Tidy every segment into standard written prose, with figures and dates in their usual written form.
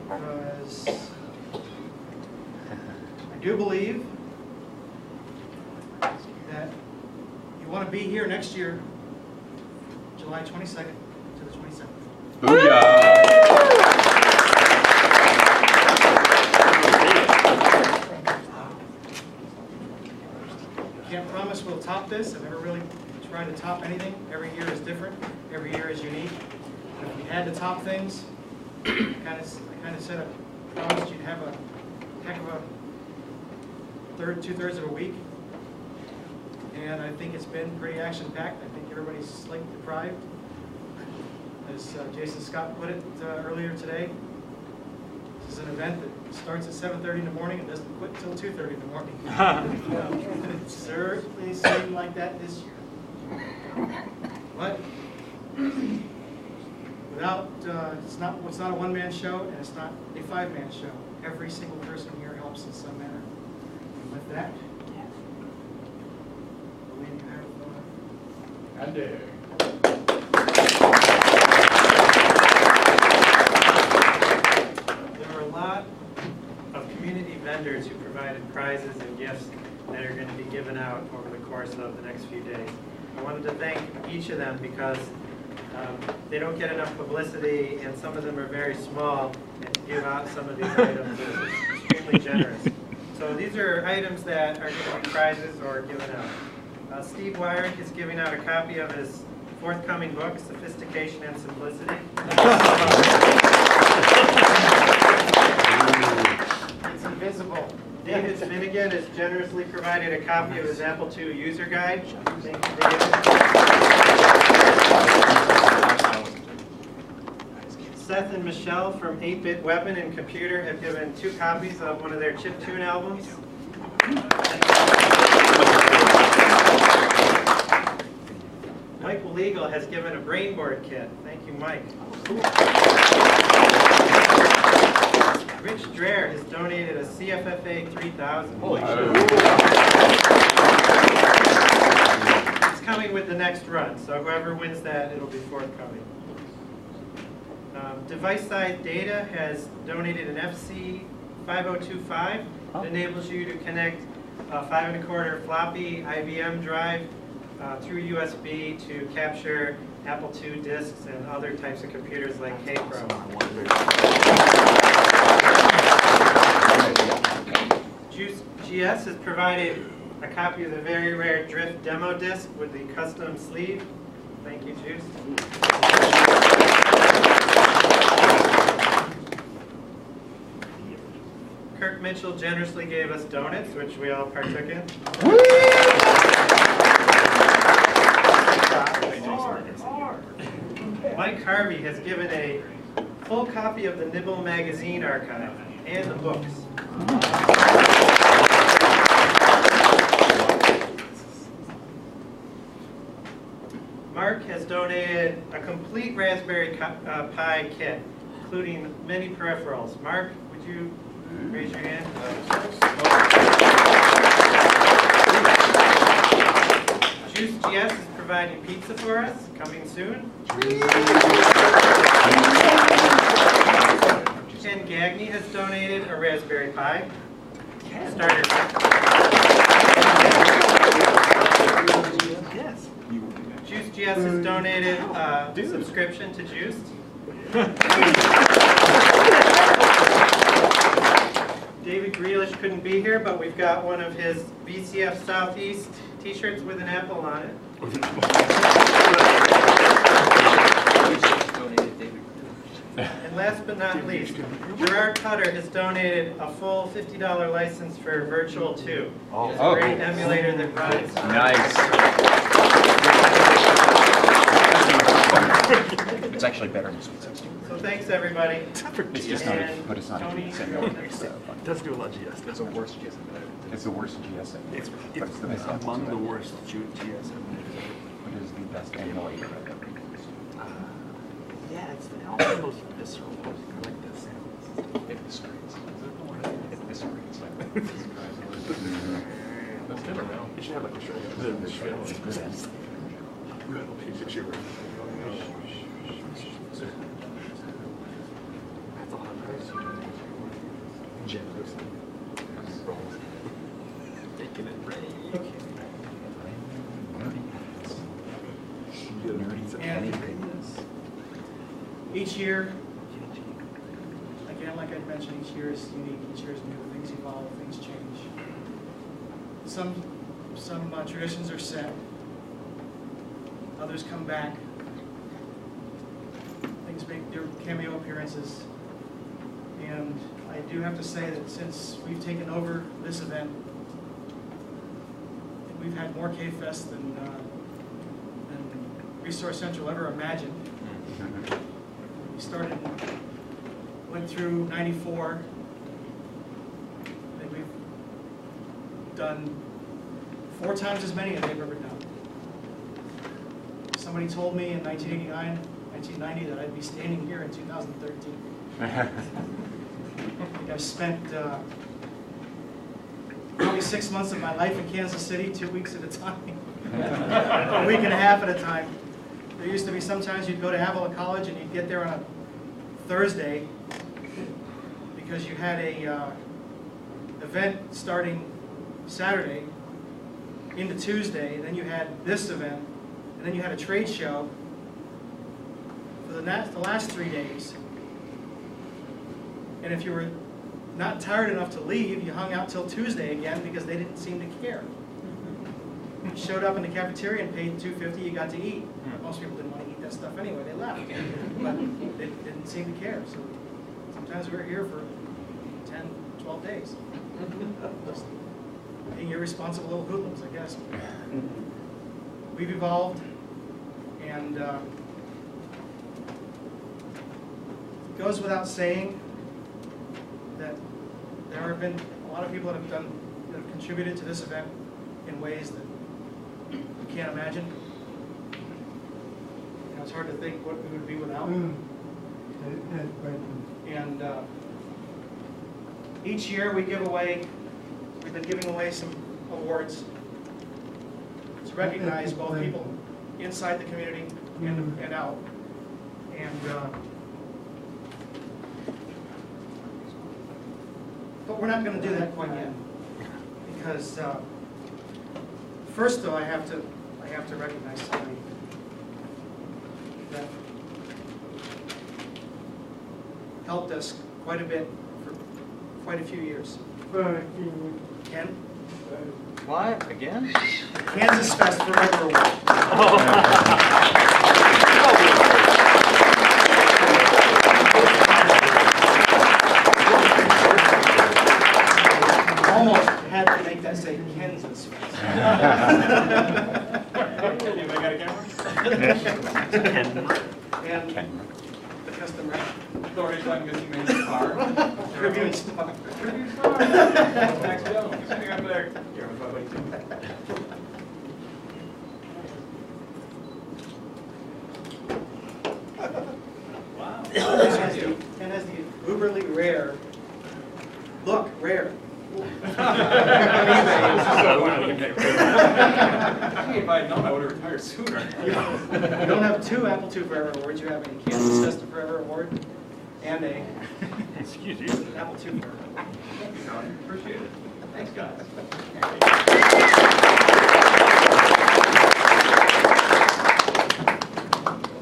because I do believe that you want to be here next year, July 22nd to the 27th. Booyah! Can't promise we'll top this. I've never really tried to top anything. Every year is different. Every year is unique. And if we had to top things, I kind of said I promised you'd have a heck of a two-thirds of a week. And I think it's been pretty action-packed. I think everybody's sleep-deprived. As Jason Scott put it earlier today, this is an event that starts at 7:30 in the morning and doesn't quit until 2:30 in the morning. It certainly seemed like that this year. But without, it's not a one-man show and it's not a five-man show. Every single person here helps in some manner. And with that, I believe you have. And There were a lot of community vendors who provided prizes and gifts that are going to be given out over the course of the next few days. I wanted to thank each of them because they don't get enough publicity and some of them are very small, and to give out some of these items is extremely generous. So these are items that are going to be prizes or given out. Steve Wyrick is giving out a copy of his forthcoming book, Sophistication and Simplicity. It's invisible. David Finnegan has generously provided a copy of his Apple II user guide. Thank you, David. Seth and Michelle from 8-Bit Weapon and Computer have given 2 copies of one of their chiptune albums. Mike Legal has given a brainboard kit. Thank you, Mike. Rich Dreher has donated a CFFA 3000. Holy shit. It's coming with the next run, so whoever wins that, it'll be forthcoming. Device Side Data has donated an FC 5025. It enables you to connect a 5 1/4 floppy IBM drive through USB to capture Apple II disks and other types of computers like K-Pro. Juice GS has provided a copy of the very rare Drift demo disc with the custom sleeve. Thank you, Juice. Kirk Mitchell generously gave us donuts, which we all partook in. Mike Harvey has given a full copy of the Nibble magazine archive and the books. Mark has donated a complete Raspberry Pi kit, including many peripherals. Mark, would you raise your hand? Juice GS is providing pizza for us, coming soon. Ken Gagney has donated a Raspberry Pi starter kit. Yes. Juice GS has donated a subscription to Juiced. David Grealish couldn't be here, but we've got one of his BCF Southeast t-shirts with an apple on it. And last but not least, Gerard Cutter has donated a full $50 license for Virtual 2. It's a great emulator that runs. Nice. It's actually better than Sweet 16. So thanks, everybody. It's just not, but it's not a Tony, GS. you're going next up. It does do a lot of GS. It's the worst GS. It's the worst GS. It's But it's the best. among the worst GS. It is the best emulator I've ever used. Yeah, it's the most visceral. I like this. It discretes. It discretes. That's good now. You should have like a show. That's a lot of Generous. Taking it right. Okay. And each year, again, like I mentioned, each year is unique, each year is new, things evolve, things change. Some traditions are set, others come back, things make their cameo appearances, and I do have to say that since we've taken over this event, we've had more K-Fest than Resource Central ever imagined. We started, went through '94. I think we've done 4 times as many as they've ever done. Somebody told me in 1989, 1990 that I'd be standing here in 2013. I think I've spent probably 6 months of my life in Kansas City, 2 weeks at a time, a week and a half at a time. There used to be sometimes you'd go to Avila College and you'd get there on a Thursday because you had a event starting Saturday into Tuesday, then you had this event, and then you had a trade show for the last 3 days. And if you were not tired enough to leave, you hung out till Tuesday again because they didn't seem to care. You showed up in the cafeteria and paid $2.50, you got to eat. Most people didn't want to eat that stuff anyway, they left. But they didn't seem to care. So sometimes we were here for 10, 12 days. Just being irresponsible little hoodlums, I guess. We've evolved, and it goes without saying that there have been a lot of people that have contributed to this event in ways that you can't imagine. You know, it's hard to think what we would be without. And each year we've been giving away some awards to recognize both people inside the community and out. And but we're not going to do that quite yet, because first, though, I have to recognize somebody that helped us quite a bit for quite a few years. Ken? What? Again? KansasFest Forever Award. Almost had to make that say KansasFest. Anybody got a camera? And the custom rep. Doris letting us email the car. Tribune Star. Tribune Star. Max Jones, sitting up there. Here, my buddy, too. Wow. Ken has the uberly rare. Look, rare. If I had known, I would have retired sooner. You don't have 2 Apple II Forever Awards. You have a KansasFest Forever Award and a Excuse you. Apple II Forever. Thank you, Tony. Appreciate it. Thanks, guys.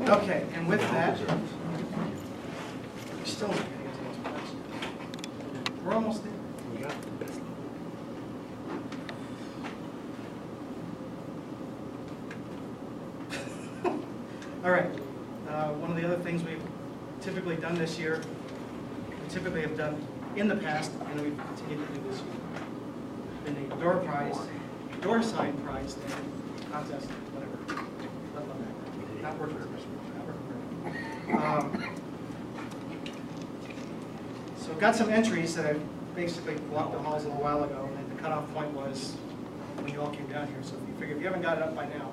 Okay, and with that, we're still not getting to those questions. We're almost there. All right. One of the other things we've typically done this year, we typically have done in the past, and we've continued to do this year, been a door sign prize contest, whatever. Not working for so got some entries that I basically walked the halls a little while ago, and the cutoff point was when you all came down here. So if you figure if you haven't got it up by now,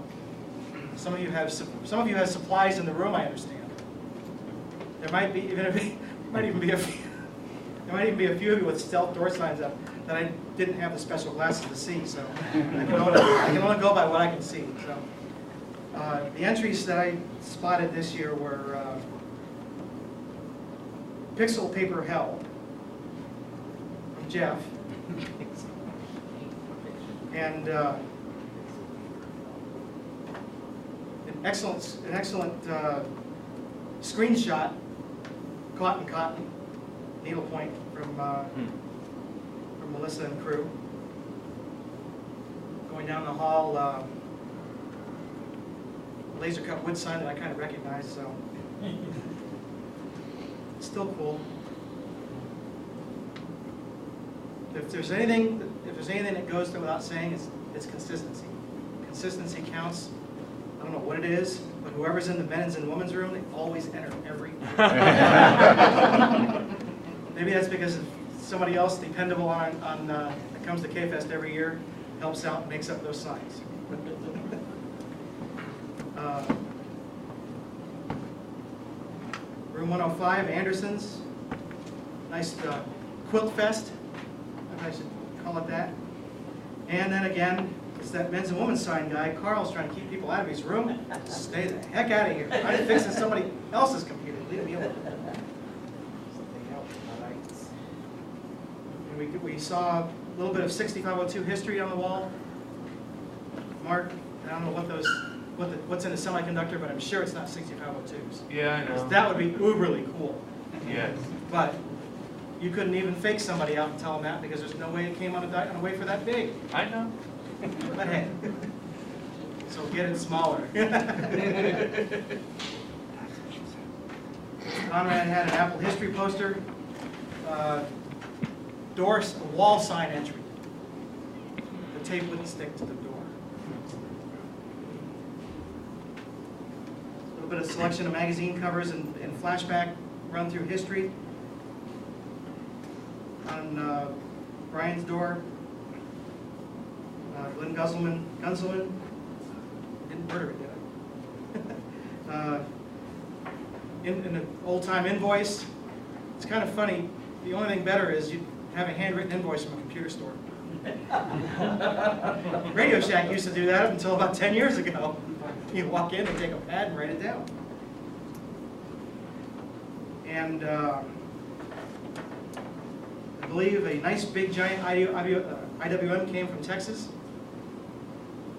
some of you have supplies in the room, I understand. There might be there might even be a few of you with stealth door signs up that I didn't have the special glasses to see, so I can only go by what I can see. So the entries that I spotted this year were Pixel Paper Hell, Jeff. And an excellent screenshot, cotton, needlepoint from Melissa and crew. Going down the hall, laser cut wood sign that I kind of recognize, so it's still cool. If there's anything that goes without saying, it's consistency. Consistency counts. I don't know what it is, but whoever's in the men's and women's room, they always enter every. Maybe that's because somebody else dependable that comes to KFest every year helps out and makes up those signs. Room 105, Anderson's. Nice quilt fest, if I should call it that. And then again, it's that men's and women's sign guy. Carl's trying to keep people out of his room. Stay the heck out of here. I'm fixing somebody else's computer. Leave me alone. And we saw a little bit of 6502 history on the wall. Mark, I don't know what's in a semiconductor, but I'm sure it's not 6502s. Yeah, I know. That would be uberly cool. Yes. But you couldn't even fake somebody out and tell them that because there's no way it came on a wafer that big. I know. But hey, so get it smaller. Conrad had an Apple history poster, wall sign entry. The tape wouldn't stick to the door. A little bit of selection of magazine covers and flashback run through history. On Brian's door, Glenn Gunselman didn't murder it yet. In an old-time invoice, it's kind of funny. The only thing better is you have a handwritten invoice from a computer store. Radio Shack used to do that up until about 10 years ago. You walk in, they take a pad and write it down. And I believe a nice big giant IWM came from Texas,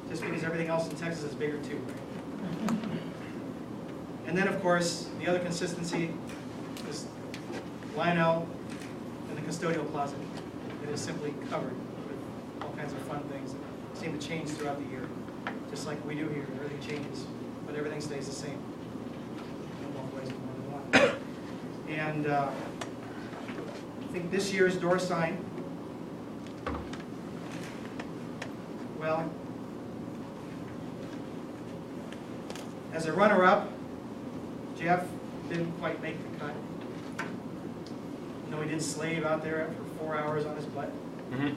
just because everything else in Texas is bigger too. And then of course, the other consistency is Lionel in the custodial closet. It is simply covered with all kinds of fun things that seem to change throughout the year. Just like we do here, everything changes, but everything stays the same. No more ways, more than one. And I think this year's door sign, well, as a runner-up, Jeff didn't quite make the cut. You know, he did slave out there for 4 hours on his butt. Mm-hmm.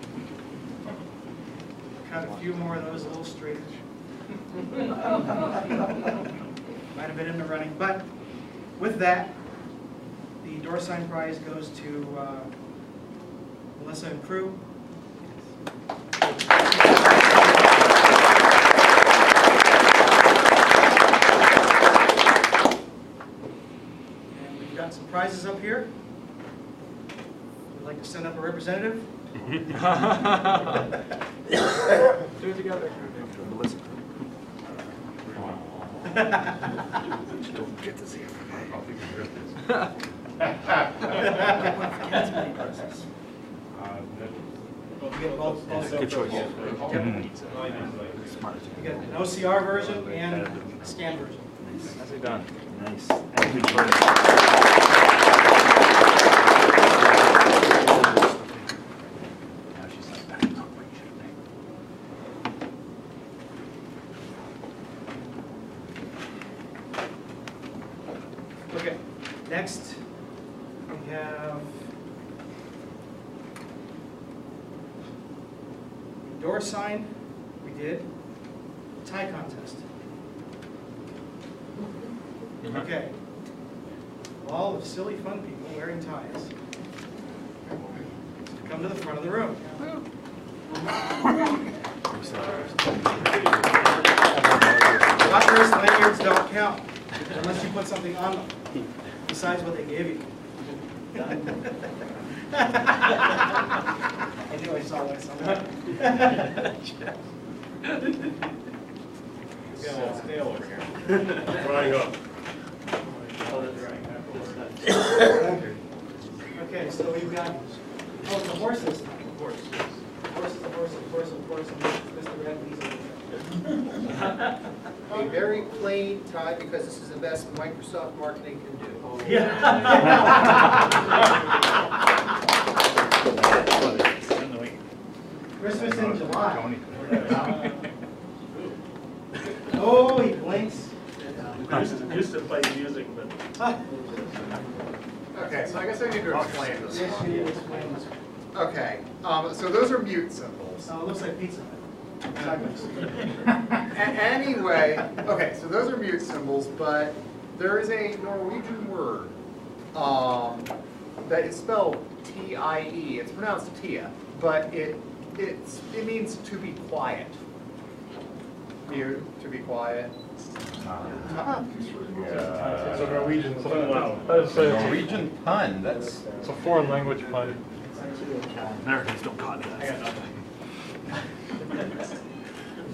Cut a few more of those a little straighter. Might have been in the running, but with that, the door sign prize goes to Melissa and crew. And we've got some prizes up here. We'd like to send up a representative. Do it together. Melissa. Don't get to see her. Good choice. You got an OCR version and a scan version. How's it done? Nice. Okay, next we have door sign. We did tie contest. Okay, all the silly fun people wearing ties come to the front of the room. Rockers, lanyards don't count unless you put something on them besides what they gave you. I knew I saw that somewhere. It's getting a little stale over here. Drying up. Okay, so we've got, oh, the horses. Of course. Horses, of course, of course, of course, and Mr. Bradley's over A very plain tie because this is the best Microsoft marketing can do. there. Christmas in July. Oh, he blinks. Used to play music, but. Okay, so I guess I need to explain this Yes, one. you need to explain this one. Okay, so those are mute symbols. Oh, it looks like pizza. Sideways. Anyway, okay, so those are mute symbols, but there is a Norwegian word that is spelled T-I-E. It's pronounced Tia, but it means to be quiet. Mute, to be quiet. It's a Norwegian pun. Norwegian pun, that's. It's a foreign language pun. Americans don't call it I got nothing.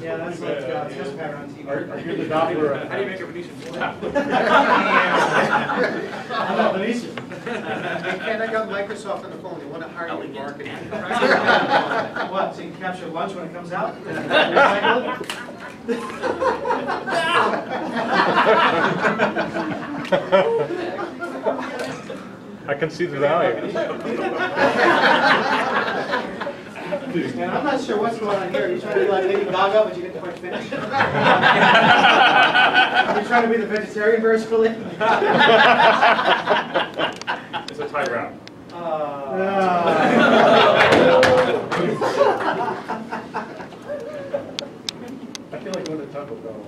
Yeah, that's like test pattern on TV. Are you the doctor? How do you make a Venetian flag? I'm not Venetian. And I got Microsoft on the phone. They want to hire you in marketing. What, so you can capture lunch when it comes out? Recycle I can see the value. And I'm not sure what's going on here. Are you trying to be like Lady Gaga, but you didn't quite finish? Are you trying to be the vegetarian version of Lady It's a tie wrap. I feel like going to Taco Bell.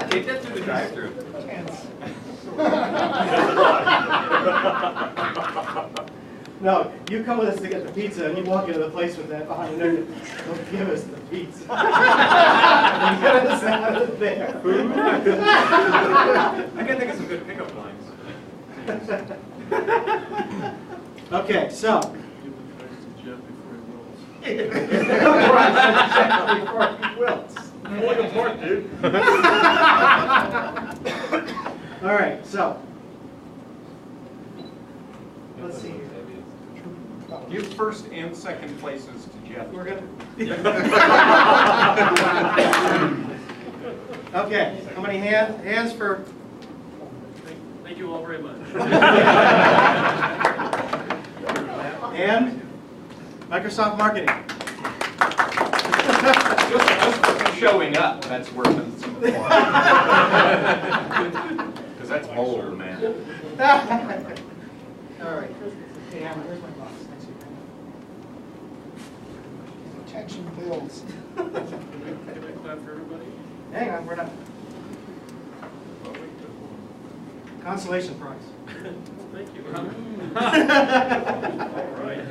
Take that through the drive-thru. No, you come with us to get the pizza, and you walk into the place with that behind there. Don't give us the pizza. And get us out of there. I can think of some good pickup lines. Okay, so. Look at Mark, dude. All right, so. Let's see here. Give first and second places to Jeff. We're gonna. Okay, how many hands for? Thank you all very much. And Microsoft Marketing. Just for showing up, that's worth it. Because that's bold, man. All right. Hey, Alan, where's my box? Thanks, you. Attention bills. Can I clap for everybody? Hang on, we're not. Consolation prize. Thank you. All right.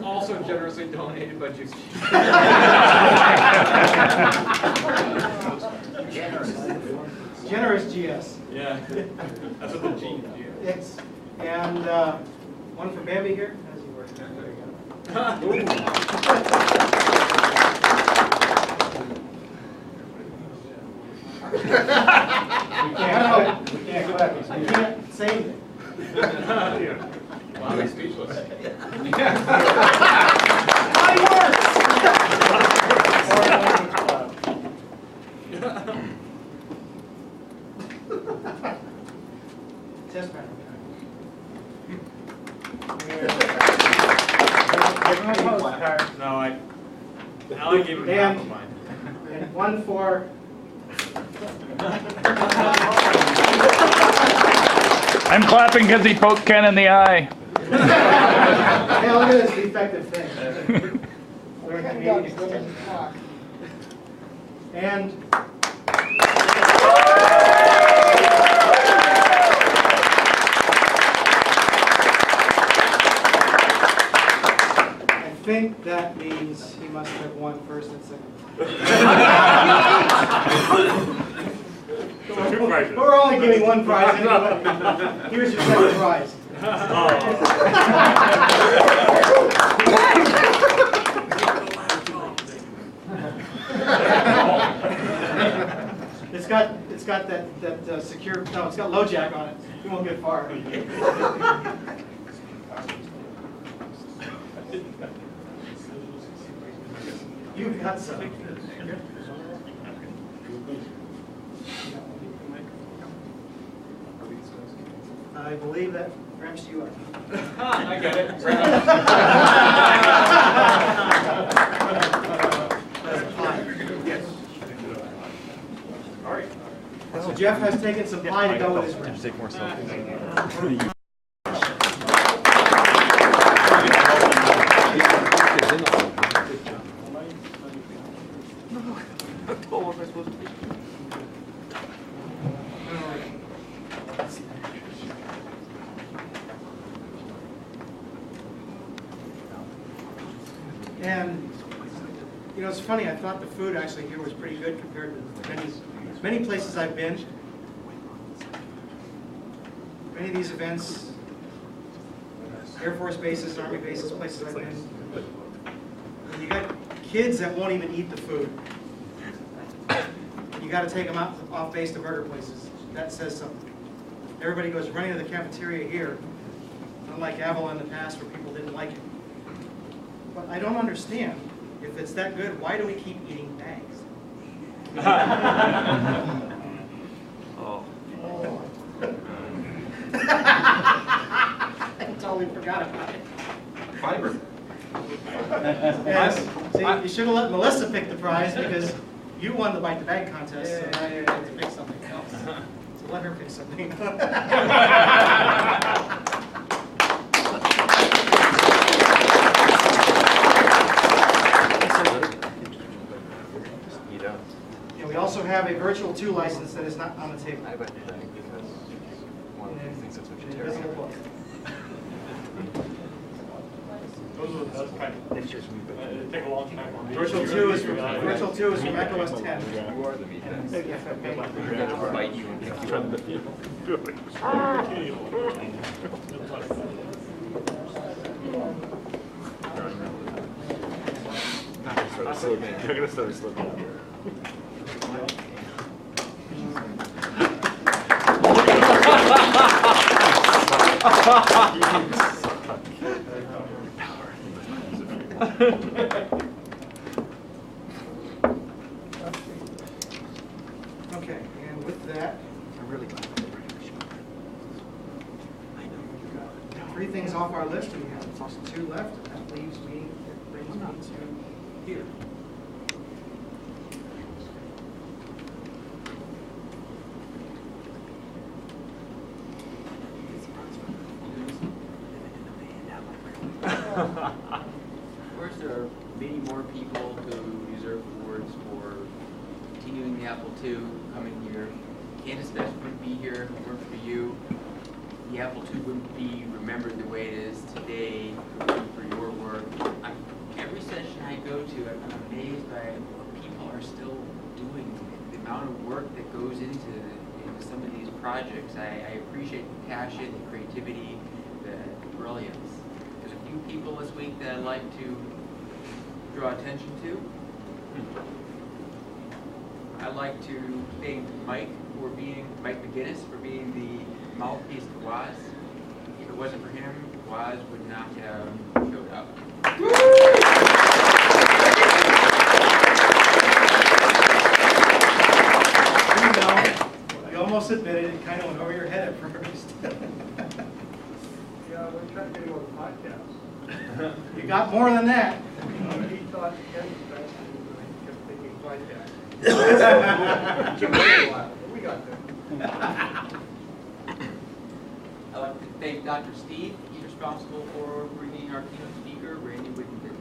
Also generously donated by Juice. Generous GS. Yeah, that's what the G is. Yes. And one for Bambi here. How's he work? There you go. We can't go back. I can't say anything. Wow, I'm speechless. My words! Test pattern. No, Alan gave me half of mine. And one for. I'm clapping because he poked Ken in the eye. Hey, look at this defective thing. And. I think that means he must have won first and second. So 2 prizes. We're only giving one prize anyway. Here's your second prize. It's got that secure, no, it's got low jack on it. We won't get far. You've got some. I believe that perhaps you are. I get it. That's pie. Yes. All right. So Jeff has taken some pie to go with his ribs. Take more selfies. And, you know, it's funny, I thought the food actually here was pretty good compared to many places I've been. Many of these events, Air Force bases, Army bases, places I've been. And you got kids that won't even eat the food. You got to take them out off base to burger places. That says something. Everybody goes running to the cafeteria here, unlike Avalon in the past where people didn't like it. But I don't understand. If it's that good, why do we keep eating bags? Oh. I totally forgot about it. Fiber. Yes. See, you should have let Melissa pick the prize because you won the bite the bag contest, so now you have to pick something else. So let her pick something. And we also have a virtual 2 license that is not on the table. Invisible book. Those are the best kind. It take a long time. Virtual 2 is from macOS 10. You are the meat. You're gonna start slipping. Okay, and with that, I'm really glad. 3 things off our list, and we have 2 left, and that leaves me, brings me to here. Of course, there are many more people who deserve awards for continuing the Apple II coming here. KansasFest wouldn't be here if it weren't for you. The Apple II wouldn't be remembered the way it is today if it weren't for your work. Every session I go to, I'm amazed by what people are still doing, the amount of work that goes into some of these projects. I appreciate the passion, the creativity, the brilliance. There's a few people this week that I'd like to draw attention to. I'd like to thank Mike Maginnis for being the mouthpiece to Waz. If it wasn't for him, Waz would not have showed up. You almost admitted it kind of went over your head at first. Yeah, we're trying to get him on the podcast. You got more than that. He thought KansasFest and he kept thinking podcast. Took a while, but we got there. I'd like to thank Dr. Steve. He's responsible for bringing our keynote speaker, Randy Whittington.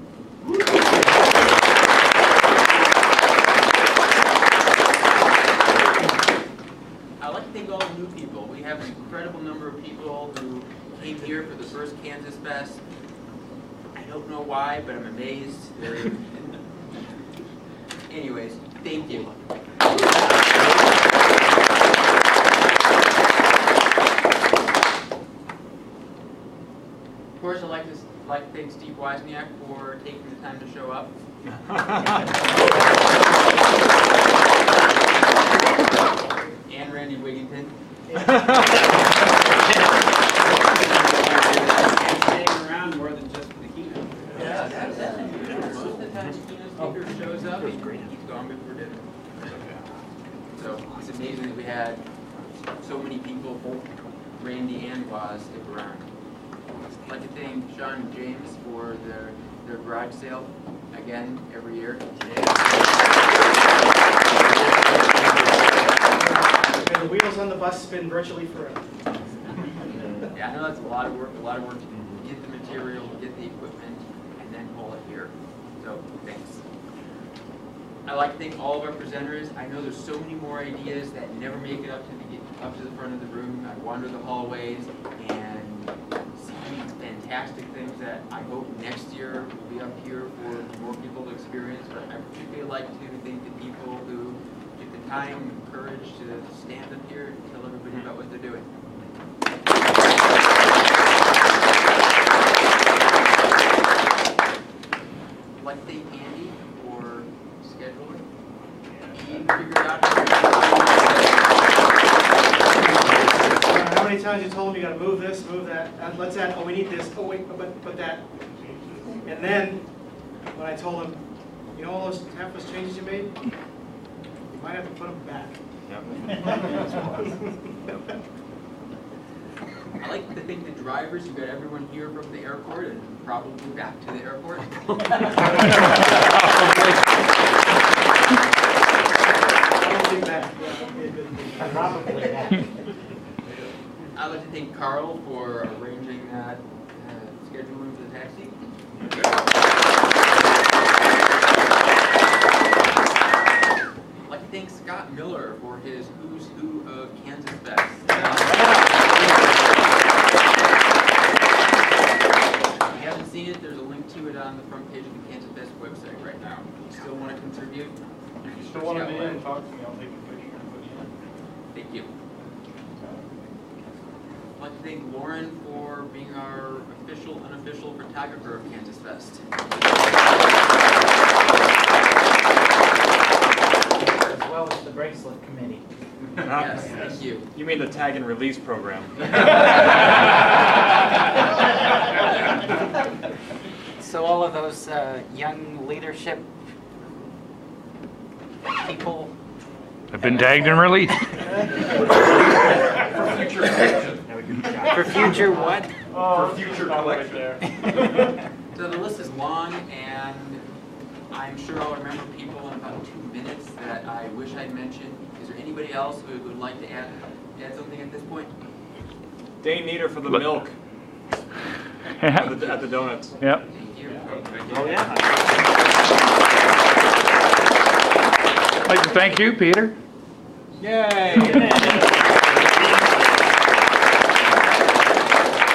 I'd like to thank all the new people. We have an incredible number of people who came here for the first KansasFest. I don't know why, but I'm amazed. Anyways, thank you. course, I'd like to thank Steve Wozniak for taking the time to show up. And Randy Wigginton. And staying around more than just for the keynote. Yeah, that's most of the time the keynote speaker shows up, he's gone before dinner. So it's amazing that we had so many people, both Randy and Woz, stick around. I'd like to thank Sean and James for their garage sale, again, every year. And the wheels on the bus spin virtually forever. Yeah, I know that's a lot of work to get the material, get the equipment, and then haul it here. So, thanks. I'd like to thank all of our presenters. I know there's so many more ideas that never make it up to the front of the room. I wander the hallways and see fantastic things that I hope next year will be up here for more people to experience. But I particularly like to thank the people who took the time and courage to stand up here and tell everybody about what they're doing. I'd like to thank Andy for scheduling. He figured out How many times you told him you got to move this, move that, let's add, oh, we need this, oh, wait, but that. And then, when I told him, you know all those half those changes you made? You might have to put them back. I like to thank the drivers who got everyone here from the airport and probably back to the airport. I'd like to thank Carl for arranging that scheduling for the taxi. I'd like to thank Scott Miller for his Who's Who of KansasFest. If you haven't seen it, there's a link to it on the front page of the KansasFest website right now. If you still want to contribute, If you still want to be in, talk to me, I'll take a picture and put you in. thank you. I'd like to thank Lauren for being our official, unofficial photographer of KansasFest. As well as the bracelet committee. Yes, thank you. You mean the tag and release program? So all of those young leadership people. I've been tagged and released. For future collection. For future what? For future collection. So the list is long, and I'm sure I'll remember people in about 2 minutes that I wish I'd mentioned. Is there anybody else who would like to add something at this point? Dane Nieder for the milk at the donuts. Yep. Thank you. Oh yeah. I'd like to thank you, Peter. Yay!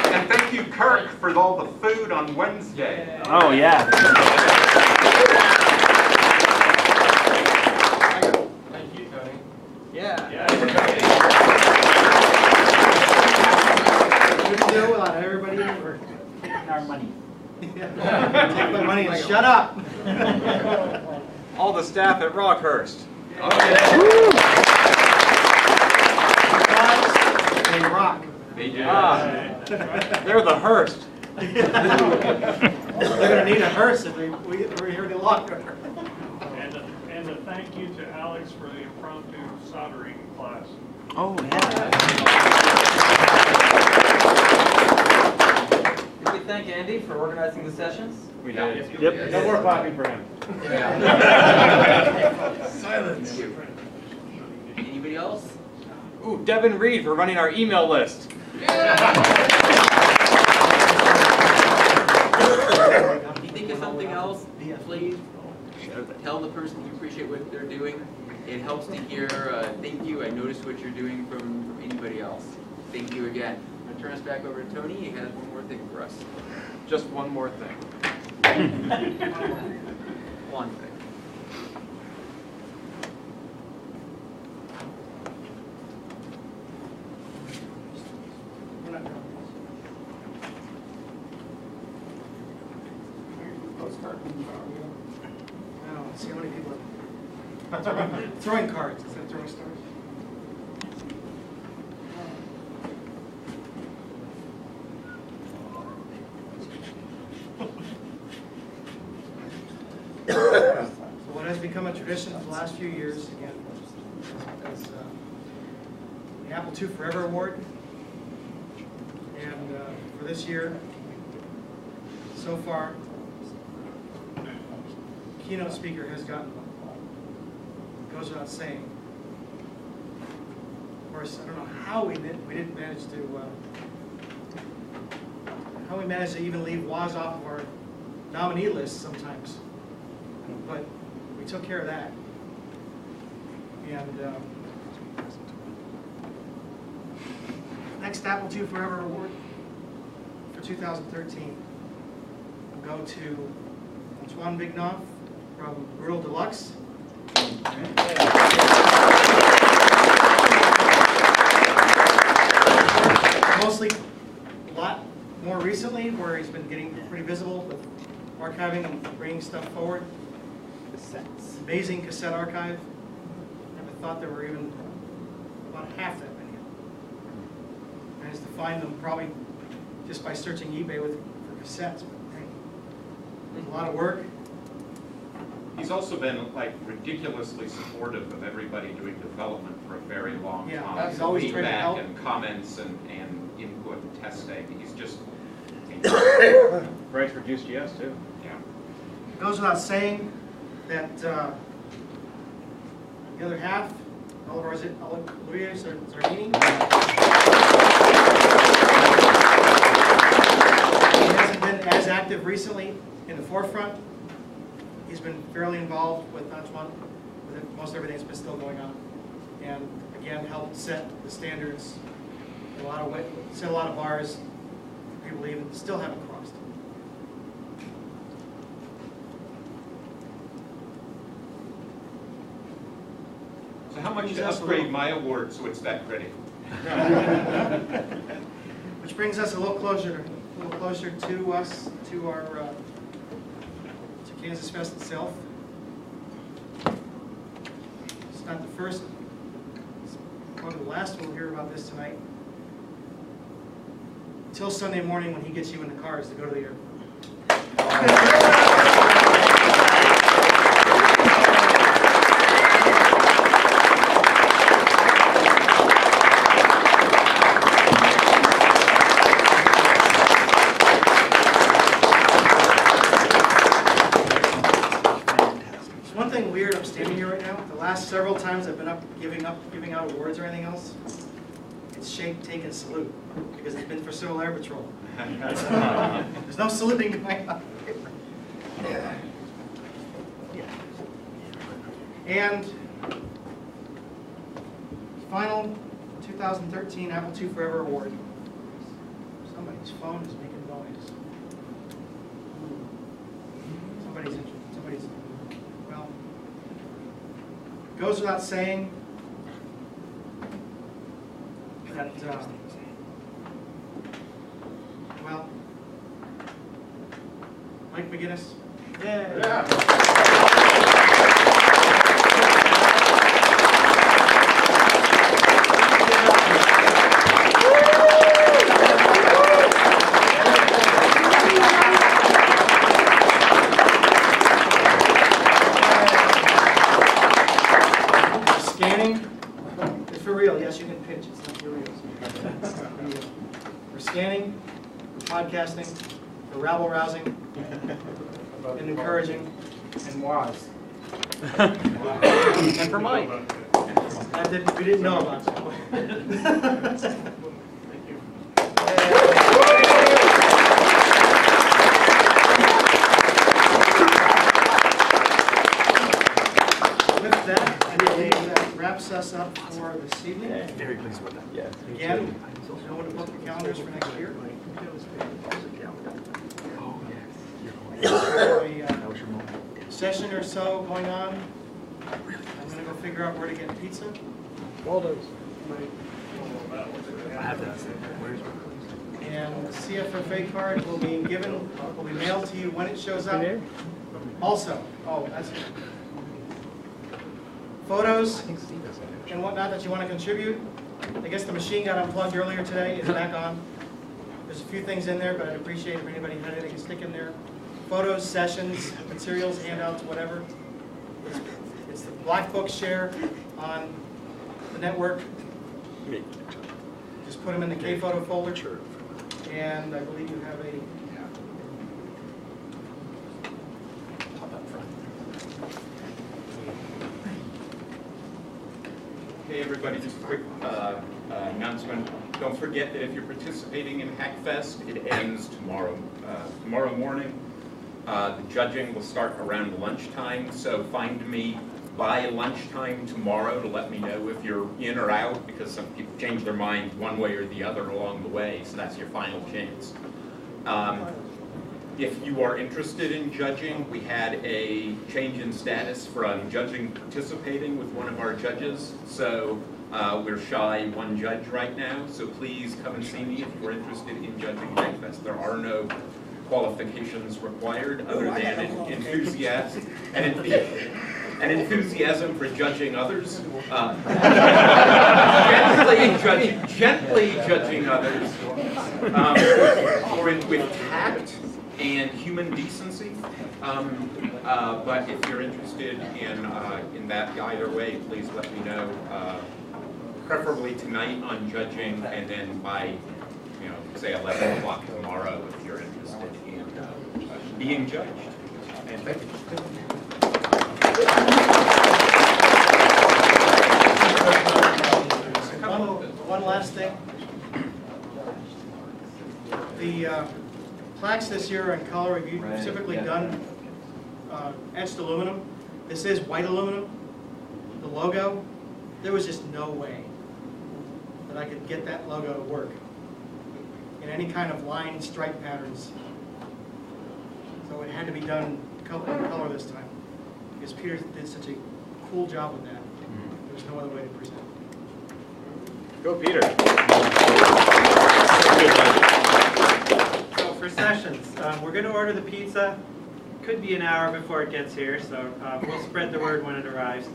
And thank you, Kirk, for all the food on Wednesday. Oh yeah. Thank you, Tony. Yeah. Good to know about everybody over. Taking our money. Take my money and shut up. All the staff at Rockhurst. They rock. They're the Hearst. They're going to need a hearse if we're here any longer. And a thank you to Alex for the impromptu soldering class. Oh yeah. Did we thank Andy for organizing the sessions? We did. Yep. No more coffee for him. Silence. Anybody else? Ooh, Devin Reed for running our email list. If you think of something else, please tell the person you appreciate what they're doing. It helps to hear thank you, I noticed what you're doing from anybody else. Thank you again. I'm going to turn us back over to Tony. He has one more thing for us. Just one more thing. One thing. Wow, let's see how many people are throwing cards instead of throwing stars. So what has become a tradition for the last few years, again, is the Apple II Forever Award. And for this year, so far, keynote speaker has gotten one. Goes without saying. Of course, I don't know how we didn't manage to even leave Woz off of our nominee list sometimes, but we took care of that. And next Apple II Forever Award for 2013 will go to Antoine Vignoff from Rural Deluxe. Mostly a lot more recently, where he's been getting pretty visible with archiving and bringing stuff forward. Amazing cassette archive. Never thought there were even about half that many. Managed to find them probably just by searching eBay for cassettes. But hey, there's a lot of work. He's also been like ridiculously supportive of everybody doing development for a very long Yeah, time. he's always trying to Feedback help. and comments and input and testing. He's just Writes for Juice GS too. yeah. It goes without saying that the other half, Oliver Zardini, he hasn't been as active recently in the forefront. He's been fairly involved with Antoine, with most everything that's been still going on, and again helped set the standards. Set a lot of bars people even still haven't crossed. So how much Brings to us a upgrade little- my award so it's that great? Which brings us a little closer to us, to our to KansasFest itself. It's not the first, it's probably the last we'll hear about this tonight. Until Sunday morning when he gets you in the cars to go to the airport. There's one thing weird, I'm standing here right now. The last several times I've been giving out awards or anything else, it's shake, take, and salute, because it's been for Civil Air Patrol. There's no saluting going on. And final 2013 Apple II Forever Award. Somebody's phone is making noise. Somebody's, well, goes without saying that, well, Mike Maginnis. Yeah. Scanning. It's for real. Yes, you can pitch. It's not for real. For scanning, for podcasting, for rabble-rousing, and encouraging, and wise. And for Mike. We didn't know about that. Thank you. With that, I believe that wraps us up for this evening. Very pleased with that. Yeah. Again, no one to book the calendars for next year. Oh, yes. A session or so going on. I'm going to go figure out where to get pizza. Waldo's. I have that. Where's my And the CFFA card will be mailed to you when it shows up. Also, that's photos and whatnot that you want to contribute. I guess the machine got unplugged earlier today. It's back on. There's a few things in there, but I'd appreciate if anybody had anything to stick in there. Photos, sessions, materials, handouts, whatever. It's the Black Book share on the network. Just put them in the K-photo folder. And I believe you have a Hey everybody, just a quick announcement. Don't forget that if you're participating in Hackfest, it ends tomorrow morning. The judging will start around lunchtime, so find me by lunchtime tomorrow to let me know if you're in or out, because some people change their mind one way or the other along the way, so that's your final chance. If you are interested in judging, we had a change in status from judging participating with one of our judges, so we're shy one judge right now, so please come and see me if you're interested in judging Hackfest. There are no qualifications required other than an enthusiasm for judging others, gently judging others, with tact and human decency. But if you're interested in that either way, please let me know. Preferably tonight on judging, and then by say 11 o'clock tomorrow if you're interested in being judged. And thank you. One last thing. The plaques this year in color, we've typically done etched aluminum. This is white aluminum. The logo, there was just no way that I could get that logo to work in any kind of line stripe patterns. So it had to be done in color this time, because Peter did such a cool job with that. There's no other way to present it. Go, Peter. So for sessions, we're going to order the pizza. Could be an hour before it gets here, so we'll spread the word when it arrives.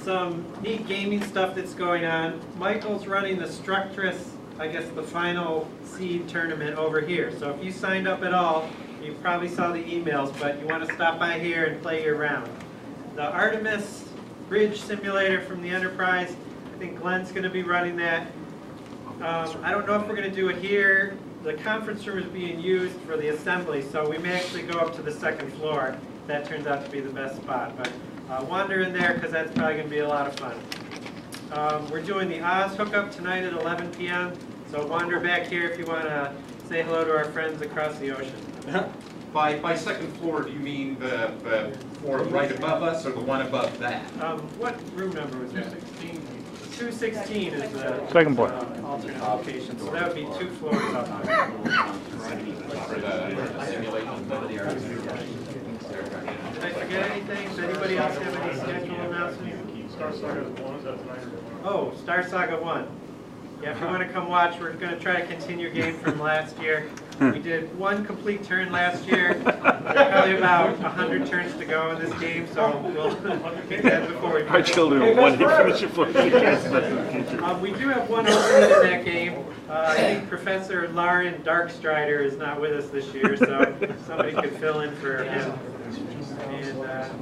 Some neat gaming stuff that's going on. Michael's running the Structress, I guess the final seed tournament over here. So if you signed up at all, you probably saw the emails, but you want to stop by here and play your round. The Artemis Bridge Simulator from the Enterprise, I think Glenn's going to be running that. I don't know if we're going to do it here. The conference room is being used for the assembly, so we may actually go up to the second floor. That turns out to be the best spot. But wander in there, because that's probably going to be a lot of fun. We're doing the Oz hookup tonight at 11 p.m., so wander back here if you want to say hello to our friends across the ocean. By second floor, do you mean the floor right above us or the one above that? What room number was that? 216 is the Second floor. alternate location, so that would be 2 floors up there. For the simulation. Did I forget anything? Does anybody else have any schedule announcements? Star Saga 1, is that tonight? Oh, Star Saga 1. Yeah, if you want to come watch, we're going to try to continue a game from last year. We did 1 complete turn last year. There's probably about 100 turns to go in this game, so we'll get that before we... Our children are one finish before we do have one alternate in that game. I think Professor Lauren Darkstrider is not with us this year, so somebody could fill in for him. And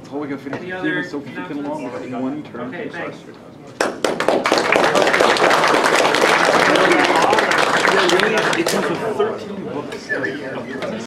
all we got to finish any other so we can along in one turn. Okay, thanks. It's 13 books.